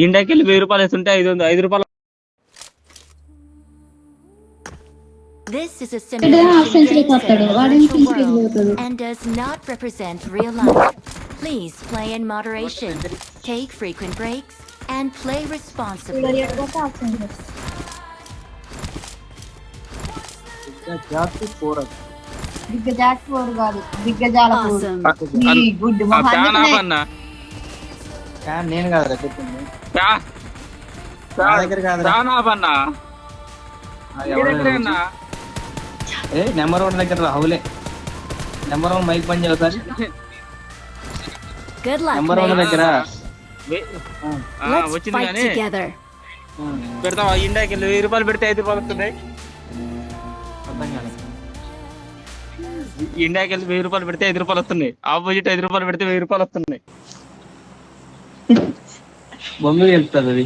ఇండియాకి వెళ్ళి 1000 రూపాయలు వేస్తుంటే 500 రూపాయలు. This is a simulation game set in a virtual world పోతాడు. and does not represent real life. Please play in moderation, take frequent breaks, and play responsibly. దిగ్గజాట్ పోరు కాదు, దిగ్గజాల పోరు. Awesome. ఈ గుడ్ ఆ ఫ్యాన్ మొహాన్ని ఆఫ్ అన్న. నేను కాదురా చెప్పింది. నా దగ్గర కాదురా. ఫ్యాన్ ఆఫ్ అన్న. అన్న నెంబర్ 1 దగ్గర రాహులే. నెంబర్ 1 మైక్ పని చేస్తారు. Good luck, number 1 mates. దగ్గర Let's వచ్చింది fight కానీ together. పెడతావా? ఇండియాకి వెళ్ళి 1000 రూపాయలు పెడితే 5 రూపాయలు వస్తున్నాయి. అర్థం కాదు. ఇండియాకి వెళ్ళి 1000 రూపాయలు పెడితే 5 రూపాయలు వస్తున్నాయి. ఆపోజిట్ 5 రూపాయలు పెడితే 1000 రూపాయలు వస్తున్నాయి. బొమ్మ వెళ్తుంది అది.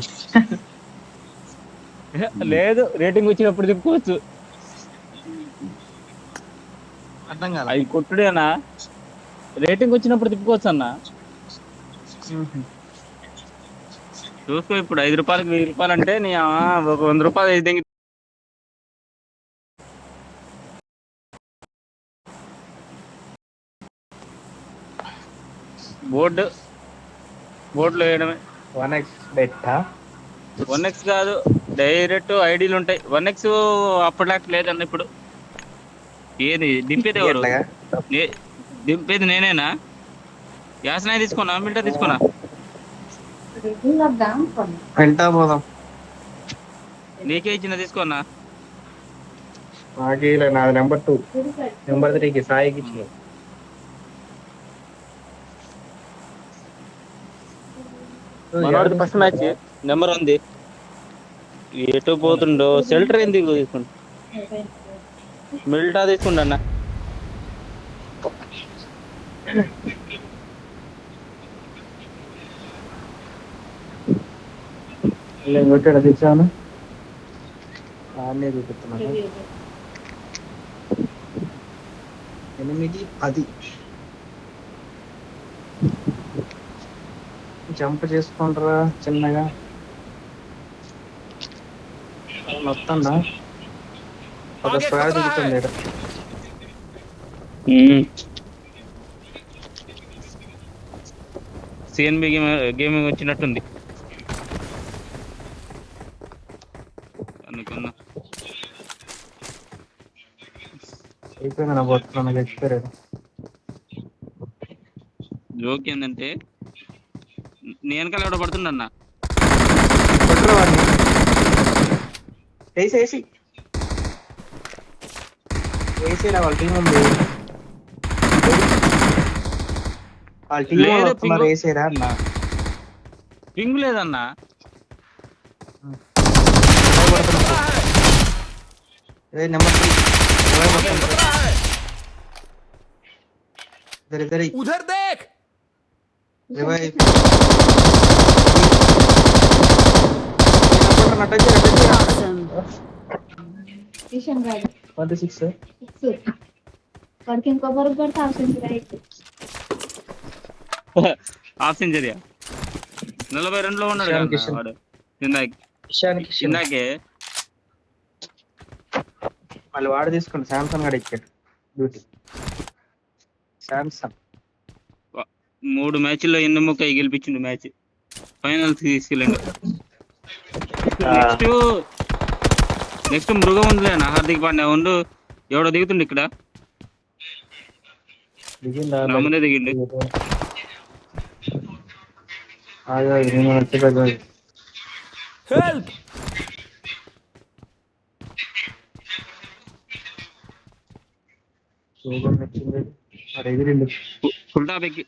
లేదు, రేటింగ్ వచ్చినప్పుడు చెప్పుకోవచ్చు. అర్థం కాదు. అవి కొట్టుడేనా? రేటింగ్ వచ్చినప్పుడు తిప్పుకోవచ్చు అన్న. చూసుకో, ఇప్పుడు 5 రూపాయలకి 1000 రూపాయలు అంటే నీ ఒక 100 రూపాయలు అయితే బోర్డులో వేయడమే. 1x బెట్టా 1x కాదు, డైరెక్ట్ ఐడీలు ఉంటాయి. 1x అప్పటిలాగా లేదన్న ఇప్పుడు. ఏది దింపేది ఎవరు? దింపేది నేనేనా? యాసనాయ తీసుకున్నా, మిల్టా తీసుకున్నా. వెళ్తా పోదాం. నీకే ఇచ్చిన తీసుకున్నా. నాకే నాది నెంబర్ 2, నెంబర్ 3కి సాయికి ఇచ్చిన. ఫస్ట్ మ్యాచ్ నెంబర్ 1 ఎటు పోతుండో షెల్టర్ ఎందుకు తీసుకుంటా? మిల్టా తీసుకుంటా అన్న. కొట్టాడు తెచ్చాను. ఆడనే చూపిస్తున్నాను. 8, 10 జంప్ చేసుకుంటారా చిన్నగా వస్తుందా? ఒక స్క్వేర్ దిగుతుంది. సిఎన్బి గేమింగ్ వచ్చినట్టుంది అనుకున్నా. అయిపోయింది నా బతుకు, నాకు ఎక్స్పైర్. జోక్ ఏంటంటే నీ వెనకాల ఎవడో పడుతుండన్న. వేసేరా వాళ్ళ టీం ఉంది. వాళ్ళ టీం వస్తున్నారు. వేసేరా అన్న. పింగ్ లేదన్నా. నెంబర్ 3 उधर देख। Awesome. 26 వాడికి ఇంకో బరువు పడితే హాఫ్ సెంచరీయా? 42లో ఉన్నాడు కదా వాడు. ఇందాకే మళ్ళీ వాడు తీసుకోండి. శాంసంగ్ గడ ఇచ్చాడు డ్యూటీ. శాంసంగ్ 3 మ్యాచ్ల్లో ఎన్నెమ్మకాయ గెలిపించిండు. మ్యాచ్ ఫైనల్స్ తీసుకెళ్ళండి. నెక్స్ట్ మృగం ఉందిలేనా? హార్దిక్ పాండ్యా ఉండు. ఎవడో దిగుతుండు ఇక్కడ. నా ముందే దిగిండు. हेल्प। ఫుల్ టాప్ ఎక్కి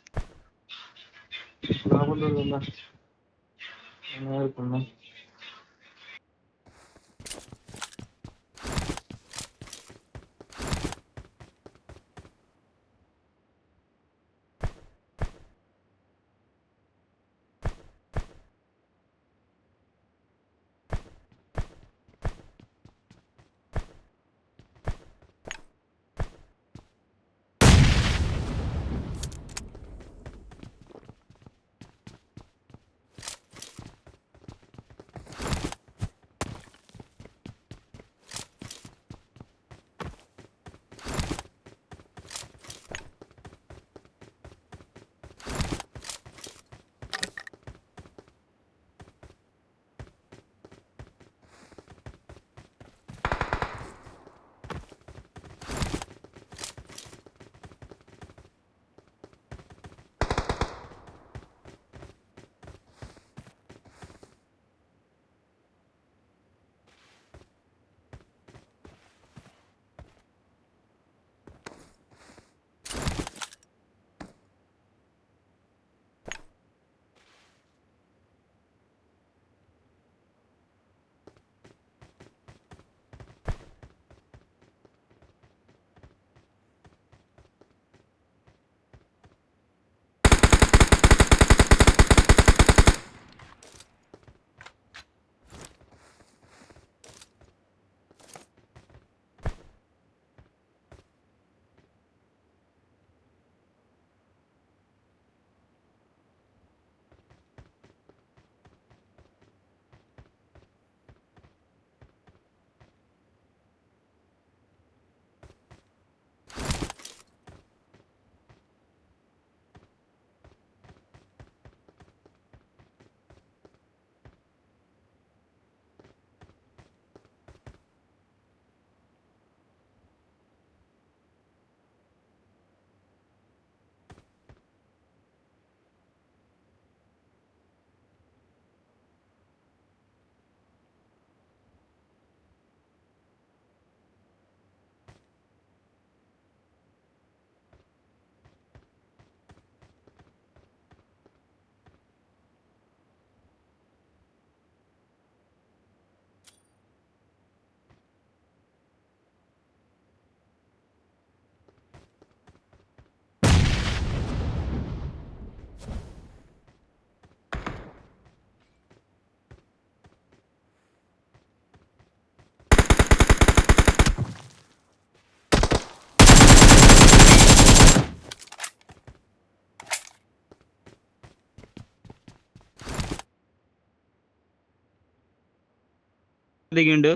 దిగిండు.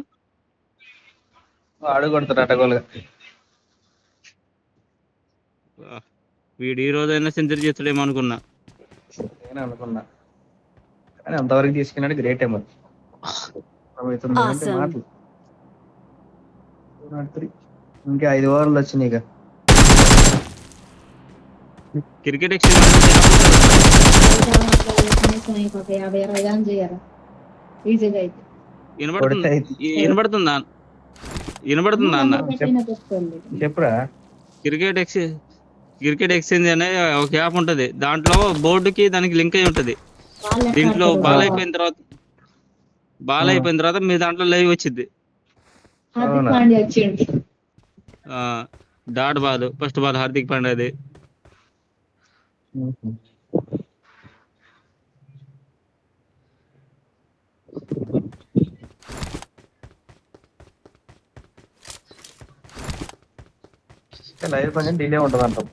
వాడు కొడతాడు అటగోలుగా. వీడు ఈ రోజైనా సెంచరీ చేస్తాడేమో అనుకున్నా. నేను అనుకున్నా, కానీ అంతవరకు తీసుకున్నాడు గ్రేట్ ఏమో. Awesome. మాటలు 203. ఇంకా 5 ఓవర్లు వచ్చినాయి ఇక. క్రికెట్ ఎక్స్చేంజ్ అయిపోతే 50-60 గాని చేయరా ఈజీగా అయితే. వినబడుతుందా? వినబడుతుందా అన్న? చెప్పురా. క్రికెట్ ఎక్స్చేంజ్ అనే ఒక యాప్ ఉంటది. దాంట్లో బోర్డుకి దానికి లింక్ అయి ఉంటది. దీంట్లో బాల్ అయిపోయిన తర్వాత మీ దాంట్లో లైవ్ వచ్చింది. హార్దిక్ పాండ్యా వచ్చిండు. Dot ball, first ball Hardik పాండ్యాది. లైవ్ కొంచెం డిలే ఉంటుంది అంటాం.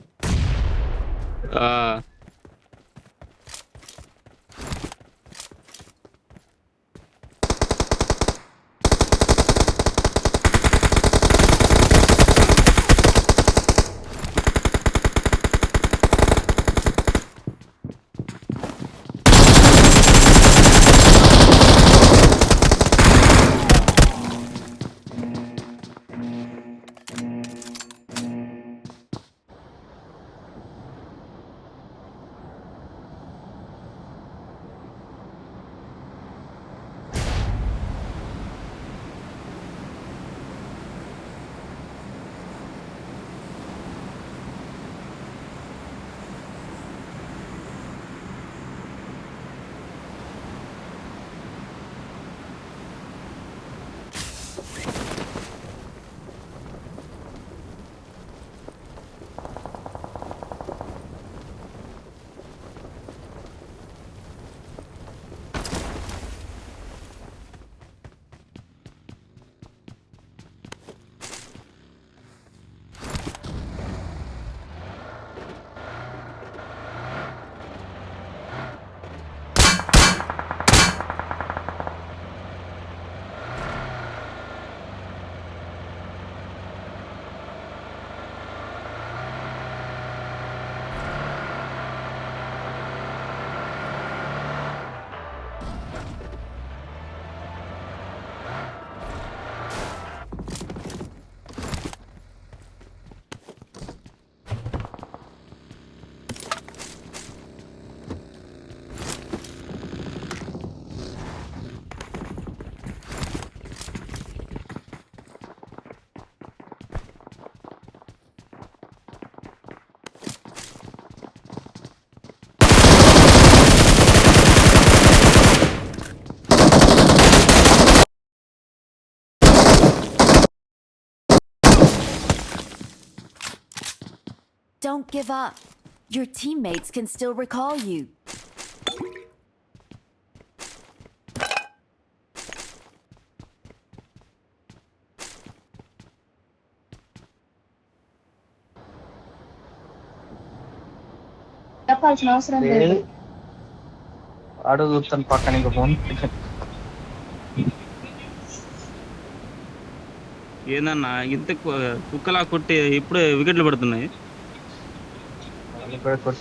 Don't give up. Your teammates can still recall you. చెప్పాల్సిన అవసరం లేదు. ఆడు చూస్తాను పక్కన ఇంకో ఫోన్. ఏందన్నా ఇంత కుక్కలా కొట్టి ఇప్పుడే వికెట్లు పడుతున్నాయి.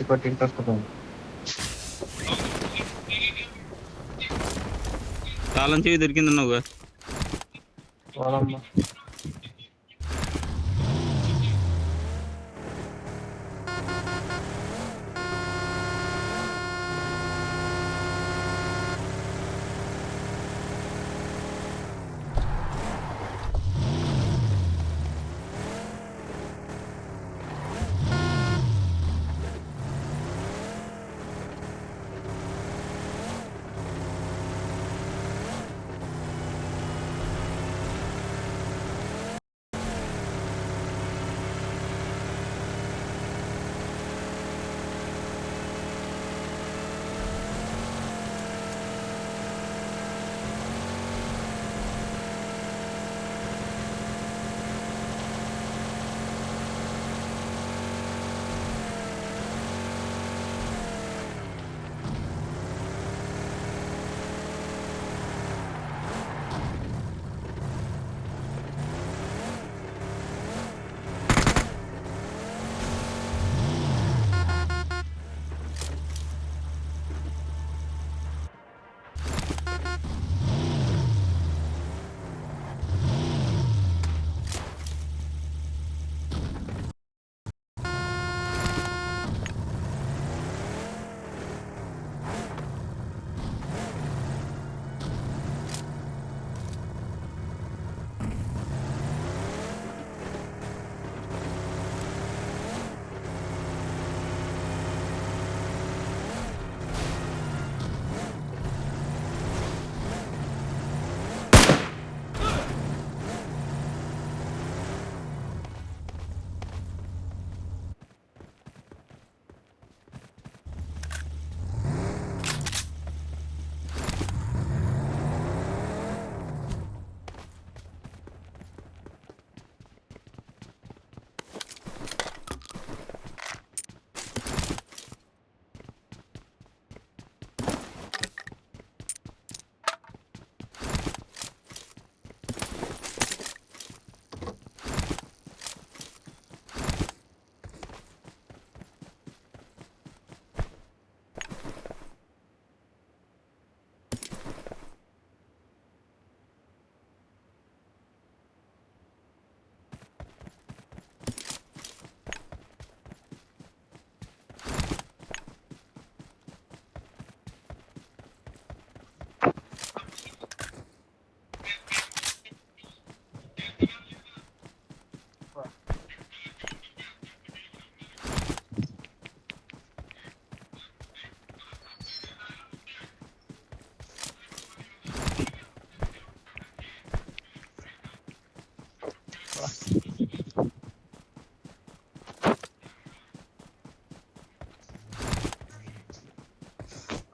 కొట్టి ఇంట్రెస్ట్ ఉంది. తాళం చెవి దొరికిందన్నావుగా.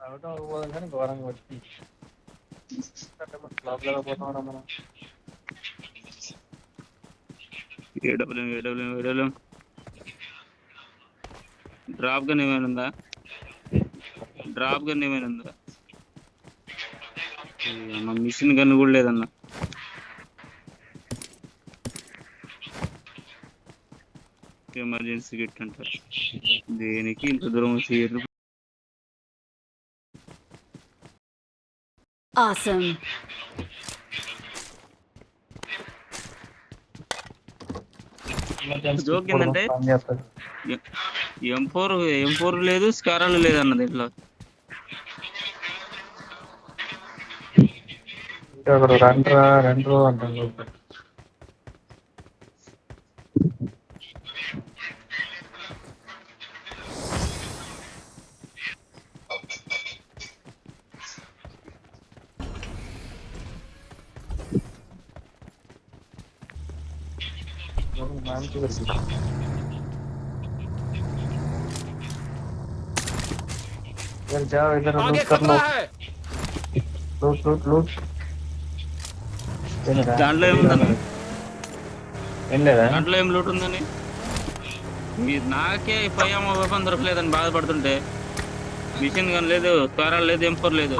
అవుట్ అవ్వబోదు కానీ ఘోరంగా వచ్చింది. లోపల పోతాం మనం. ఏడబ్ల్యూ డ్రాప్ గన్ ఏమైనా ఉందా? మిషన్ గన్ కూడా లేదన్న. ఎమర్జెన్సీ కిట్ అంటారు దేనికి ఇంత దూరం వచ్చి? Awesome. జోక్ ఏంటంటే M4 లేదు, స్కారాలు లేదు అన్నది ఇట్లా. రెండు అంటారు. जाओ इधर लूट कर लो. लूट దాంట్లో ఏముందన్న? ఏం లేదా? దాంట్లో ఏం లూట్ ఉందని నాకే 5 వెపన్ దొరకలేదని బాధపడుతుంటే, మిషన్ గన్ లేదు, స్క్వారల్ లేదు, M4 లేదు,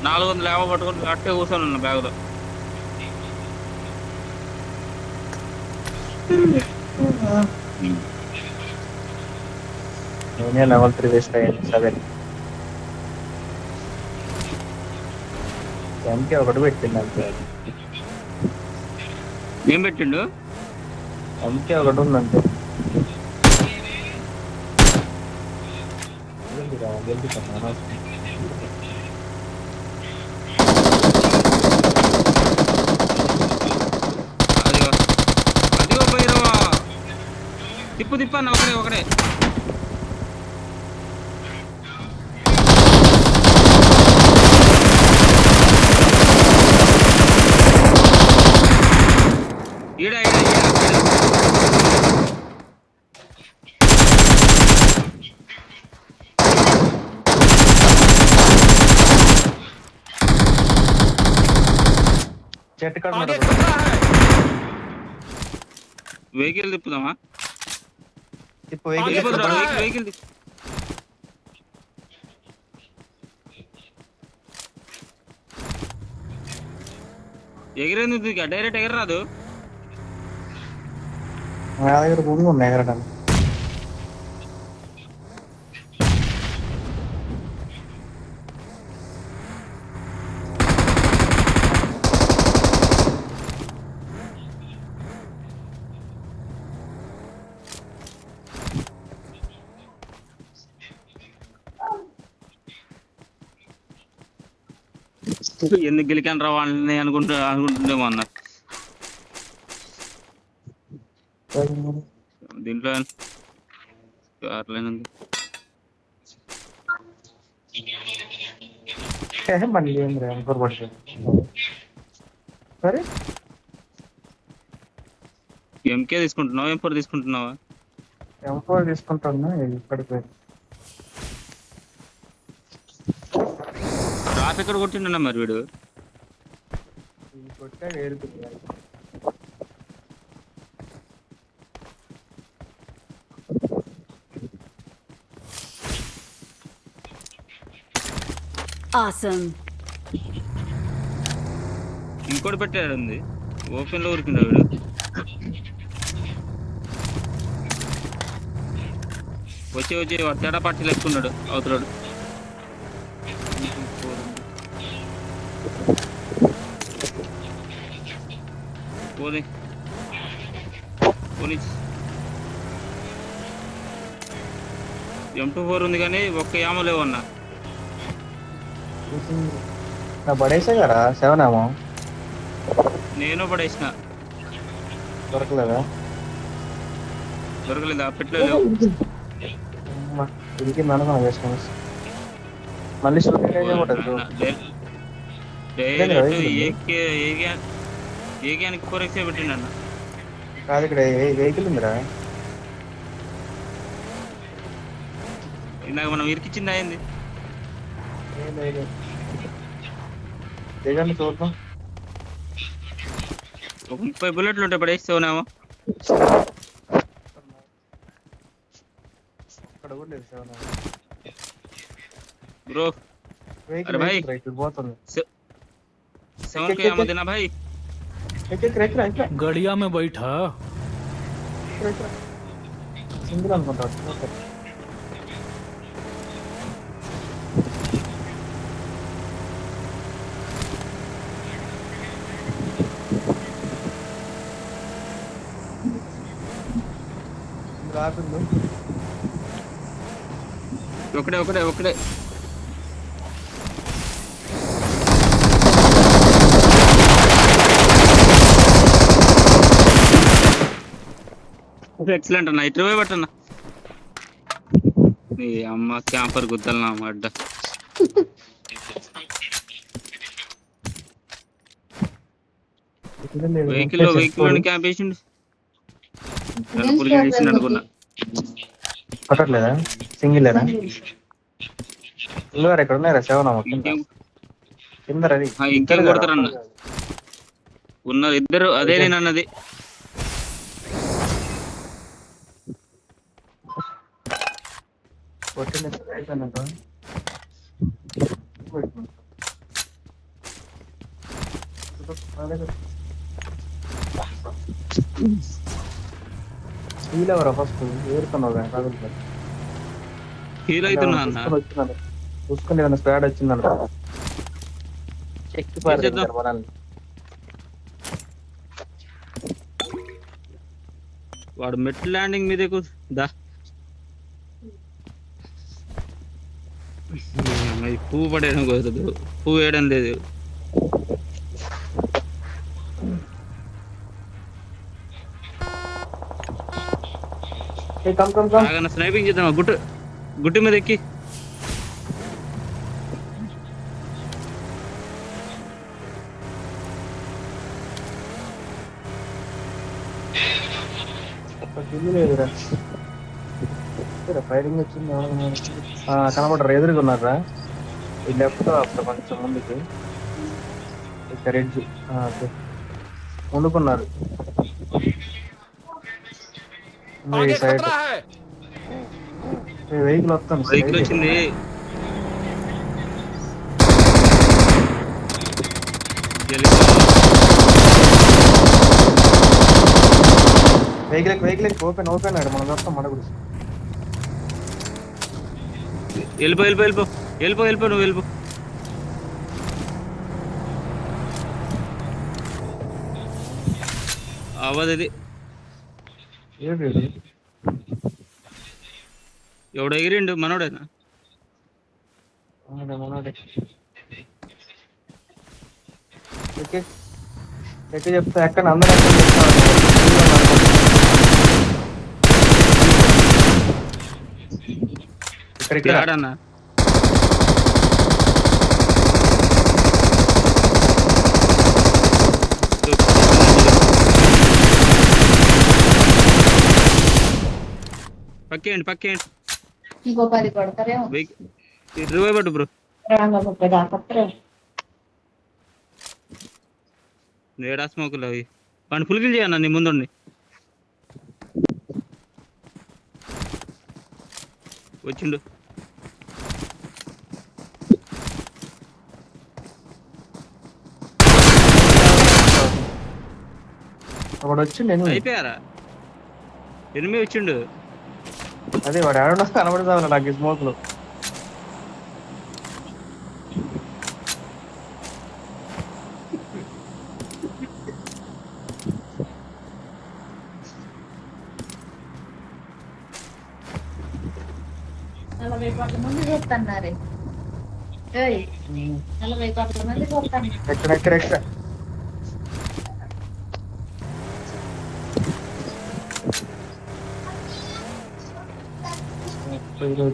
450 పట్టుకుని అట్టే కూర్చొని ఉన్నా బ్యాగ్ లో. నేనే లెవెల్ 3 వేస్ట్ అయ్యాను. 7 ఎంకే ఒకటి పెట్టిండు అంతే. ఏం పెట్టిండు? ఎంకే ఒకటి ఉందంటే. అదిగో భైరవా, తిప్పన్న ఒకడే. ఈడ చెట్టు కాడ వెహికల్ తిప్పుదామా? తిప్పు వెహికల్ ఎగిరేందుకు? డైరెక్ట్ ఎగరరాదు. నా దగ్గర భూమి ఉన్నాయి ఎగరడానికి. ఎందుకు గెలికాను రా వాళ్ళని అనుకుంటుండేమో అన్న. దీంట్లో మళ్ళీ ఏం రేంఫర్ పడుతుంది. సరే ఎంకే తీసుకుంటున్నావా, M4 తీసుకుంటున్నావా? M4 తీసుకుంటాను. ఇక్కడికి డ్రాప్ ఎక్కడ కొట్టిండన్నా మరి వీడు? కొట్టాడు ఏరుకుంది. Awesome. ఇంకోటి పెట్టాడు ఉంది, ఓపెన్ లో ఉరికిందా వీడు? వచ్చి వాడు తేడా పట్టి లెక్కున్నాడు అవతలాడు. పోనీ M24 ఉంది కానీ ఒక్క యామ లేవన్నా. పడేసా కదా 7 ఏమో. నేను పడేసిన. దొరకలేదా? దొరకలేదా? పెట్టలేదు. ఇది మనకు మళ్ళీ ఏగానికి 4x పెట్టిండన్న. కాదు ఇక్కడ వెహికల్ ఉందిరా. ఇందాక మనం ఇరికిచ్చింది అయింది. దిగండి చూద్దాం. ఒక 30 బుల్లెట్లు ఉంటాయి పడేస్తావునేమో. అక్కడ కూడా లేదు సెవెన్. బ్రో వెహికల్ अरे भाई। వెహికల్ పోతుంది. सेवन के यहाँ देना भाई। गड़िया में बैठा సింగిల్ అనుకుంటా. రాకుండా ఒకడే ఒకడే ఒకడే. ఎక్సలెంట్ అన్న, ఇటు పట్టన్న. నీ అమ్మ క్యాంపర్ గుద్దలనా అడ్డ. వెహికల్ క్యాంప్ వేసిండు. చేసిండు అనుకున్నా. పట్టట్లేదా? సింగిల్ లేరా? ఇల్లు ఇక్కడ ఉన్నారా? సెవెన్ ఇంకేం కింద రవి. ఇంకేం కొడతారన్న? ఉన్నారు ఇద్దరు, అదే నేను అన్నది. ఫీల్ అవరా ఫస్ట్ ఏరుకున్నావు కానీ హీల్ అవుతున్నా అన్న. చూసుకుని ఏదైనా స్క్వాడ్ వచ్చిందనుకో ఎక్కి పారేస్తారు మనల్ని. వాడు మెట్ ల్యాండింగ్ మీదే దా. పువ్వు పడేయడం కుదరదు, పువ్వు వేయడం లేదు. స్నైపింగ్ చేద్దాం గుట్టు మీద ఎక్కి. ఫైరింగ్ వచ్చింది. కనబడరు, ఎదురుగా ఉన్నారా? ఈ లెఫ్ట్ అప్పుడు కొంచెం ముందుకి రెడ్జ్ ముందుకున్నారు. సైడ్ వెహికల్ వస్తాను. వెహికల్ వచ్చింది. వెహికల్ ఓపెన్ ఆడు మనం వస్తాం. మన గురించి వెళ్ళిపో వెళ్ళిపో వెళ్ళిపో వెళ్ళిపో వెళ్ళిపో నువ్వు వెళ్ళిపో. అవ్వదు ఇది. ఎవడు ఎగిరిండు? మనోడేనా? ఎక్కడ చెప్తా ఎక్కడ అందరూ ఇక్కడ ఆడన్నా. పక్కేయండి ఇంకో 10 కొడతారేమో. ఇరవై పట్టు బ్రో. 30 దాకా ఏడా స్మోకులు అవి. వాడిని ఫుల్ కిల్ చేయన్నా నీ ముందుండి. వచ్చిండు. వాడు వచ్చిండు. అయిపోయారా? ఎనిమిది వచ్చిండు. అదే వాడు ఆడ కనబడతావు నాకు స్మోక్ లో. చూస్తున్నారే 40 మంది చూస్తాను. ఎక్కడ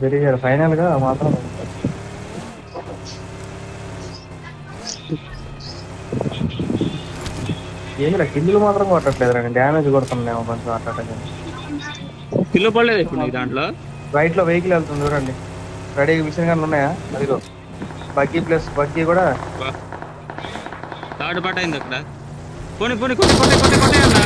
జరిగారు ఫైనల్ గా మాత్రం. ఏమిరా కిల్లు మాత్రం కొట్టట్లేదు రండి, డ్యామేజ్ కొడుతున్నాం కొంచెం అట్లా. కిలో పడలేదు ఇప్పుడు నీకు దాంట్లో. రైట్ లో వెహికల్ వెళ్తుంది చూడండి. రెడీగా మిషన్ గన్లు ఉన్నాయా? అదిగో బగ్గీ ప్లస్ బగ్గీ కూడా థర్డ్ పార్ట్ అయింది అక్కడ. పోనీ పోనీ కొట్టే కొట్టే కొట్టే కొట్టే అన్న.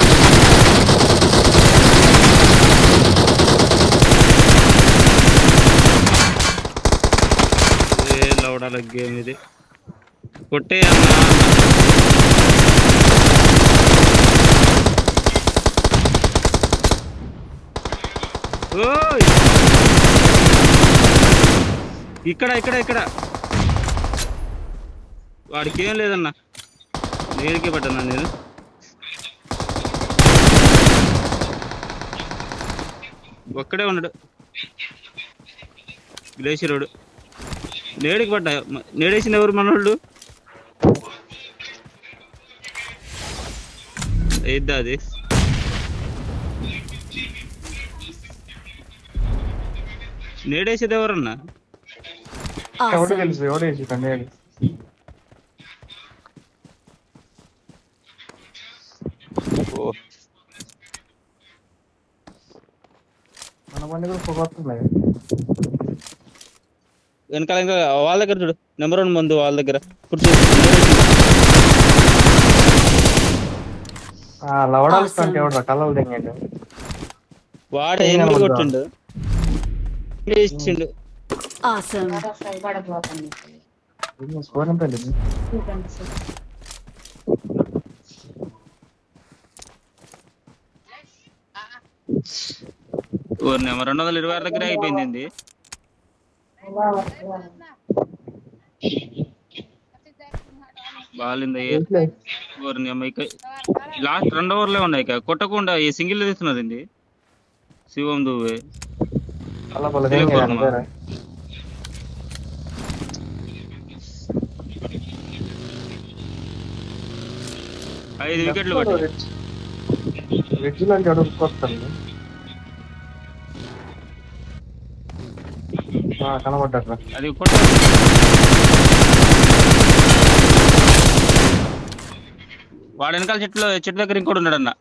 లౌడాల గేమ్ ఇది. కొట్టే అన్న. ఓయ్ ఇక్కడ ఇక్కడ ఇక్కడ వాడికి ఏం లేదన్నా, నేరుకే పడ్డాను నేను. ఒక్కడే ఉన్నాడు గ్లేషియరోడు. నేడికి పడ్డా. నేడేసింది ఎవరు మనోళ్ళు? ఇద్దా అది నేడేసేది ఎవరన్నా? ఎవడు Awesome. తెలుసు, ఎవడు వేసి కండి. మన బండి కూడా పొగొస్తున్నాయి. వెనకాల ఇంకా వాళ్ళ దగ్గర చూడు, నెంబర్ 1 మందు వాళ్ళ దగ్గర. లవడాల్స్ అంటే ఎవడు కలలు తెంగండి. వాడే ఎనిమిది కొట్టిండు, ఇచ్చిండు. Awesome. స్కోర్ ఎంత అండి? నెంబర్ 226 దగ్గర అయిపోయింది. బాలింది లాస్ట్ 2 ఓవర్లే ఉన్నాయి. కొట్టకుండా ఈ సింగిల్ తీస్తున్నది శివం దువ్వే. అలా పలు తెంగ 5 వికెట్లు పట్టాయి. వెజ్ లాంటి అడుగుకొస్తాను. కనబడ్డా అది కొట్ట. వాడు వెనకాల చెట్టు దగ్గర ఇంకోటి ఉన్నాడు అన్న.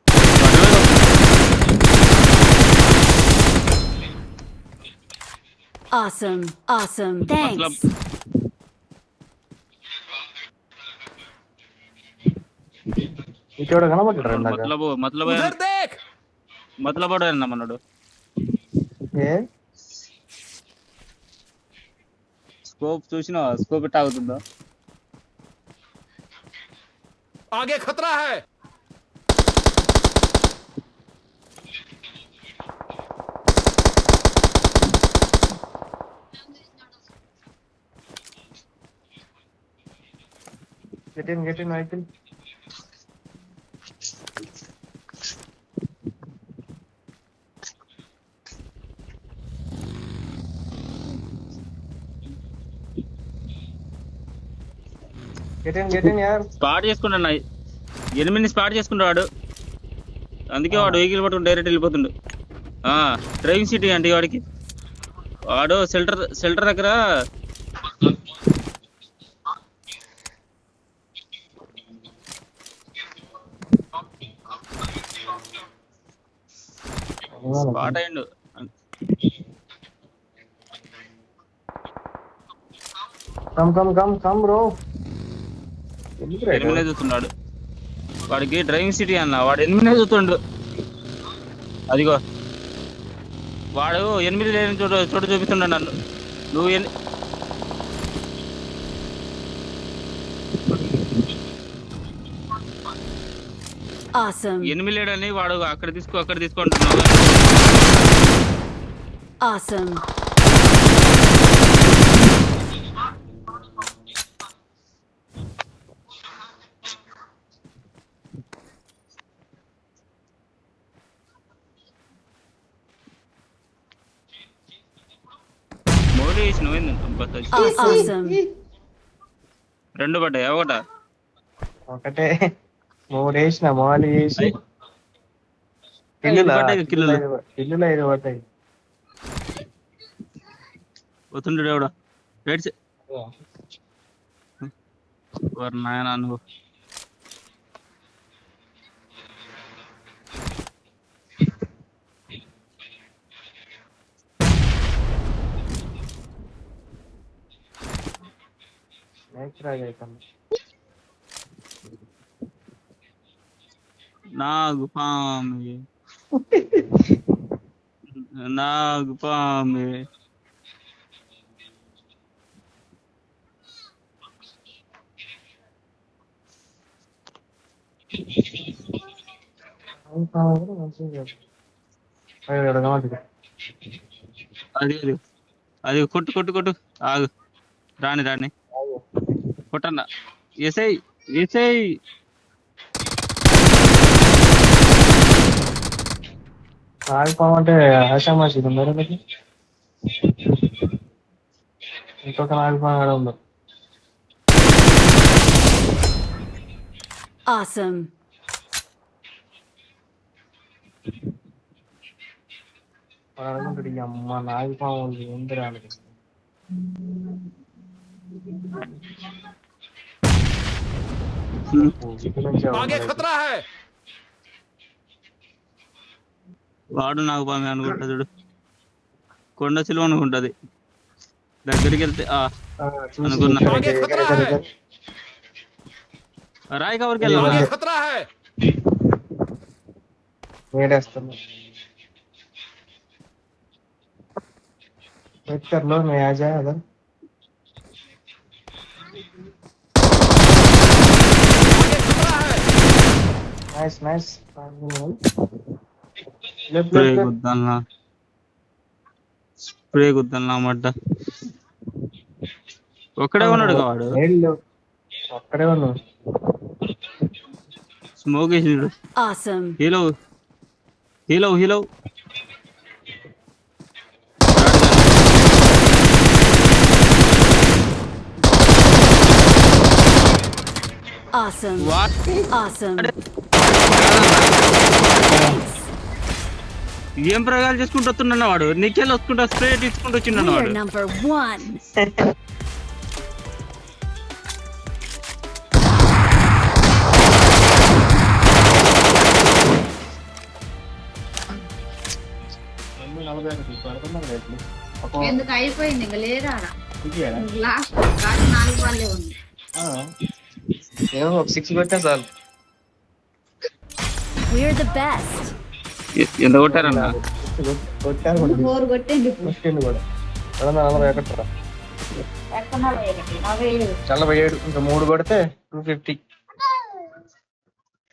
Awesome. Awesome. Thanks. ఇక్కడ కనబడ్డాడు. మతలబోడు అన్న మనోడు. స్కోప్ చూసినా? స్కోప్ ఎట్లా ఆగుతుందో. आगे खतरा है. Get in, Michael. Get in, yaar. Spot చేసుకుంటా, 8 స్పాట్ చేసుకుంటాడు. అందుకే వాడు వెహికల్ పట్టుకుని డైరెక్ట్ వెళ్ళిపోతుండు. డ్రైవింగ్ సీట్ అంటే వాడికి. వాడు షెల్టర్ దగ్గర స్పాట్ అయ్యిండు. Come, bro. ఎనిమిది చూస్తున్నాడు. వాడికి డ్రైవింగ్ సీట్ అన్న. వాడు 8 చూస్తుండు. అదిగో వాడు 8 లేని చోటు చూపిస్తుండ నన్ను. నువ్వు Awesome. 8 లేడని వాడు అక్కడ తీసుకుంటున్నావు. Awesome. మోడీ వేసి నువ్వేందంట. Awesome. 2 పడ్డాయి. ఒకటే 3 వేసిన మాలి వేసి కిల్లులు 5 పడ్డాయి. పోతుండే ఎవడ రైట్ నాయన నువ్వు. ట్రై అవుతాను. నాగుపామి నాగుపామి మంచిగా అది అది అది కొట్టు కొట్టు కొట్టు ఆగు రాని రాని కొట్టన్న ఎసై ఎసై నాగిపోమంటే ఆశామాషి ఉన్నారు మీకు. ఇంకొక నాగిపోయి ఉంది. Awesome. వాడు అనుకుంటాడు ఈ అమ్మ నాగిపాము ఉంది ఏంటి రానికి. आगे खतरा है। వాడు నాగుపామి అనుకుంటా చూడు కొండ చిలువ అనుకుంటది దగ్గరికి వెళ్తే అనుకున్నా आगे खतरा है। రాయి కవర్కి వెళ్ళా आगे खतरा है। వేడేస్తున్నా వెక్టర్లో మే ఆజా అదా నైస్ నైస్ స్ప్రే గుద్దల్నా స్ప్రే గుద్దల్నా మడ్డ ఒక్కడే ఉన్నాడు వాడు ఒక్కడే ఉన్నాడు స్మోక్ వేసినాడు Awesome. Hello hello hello Awesome. What Awesome. ఏం ప్రయోగాలు చేసుకుంటూ వస్తున్నా వాడు నీకెళ్ళి వస్తుంటా స్ప్రే తీసుకుంటూ వచ్చిండు We are వాడు number 1. ఎందుకు అయిపోయింది ఇంకా లేదా లాస్ట్ కాదు 4 బాల్లే ఉంది. ఏమో ఒక 6 కొట్టా చాలు. We're the best. ఎంత కొట్టారన్న కొట్టారు 4 కొట్టండి ఇప్పుడు. కొట్టిండు కూడా 40 ఎక్కడ ఎక్కడ 47 47 ఇంకా 3 కొడితే 250.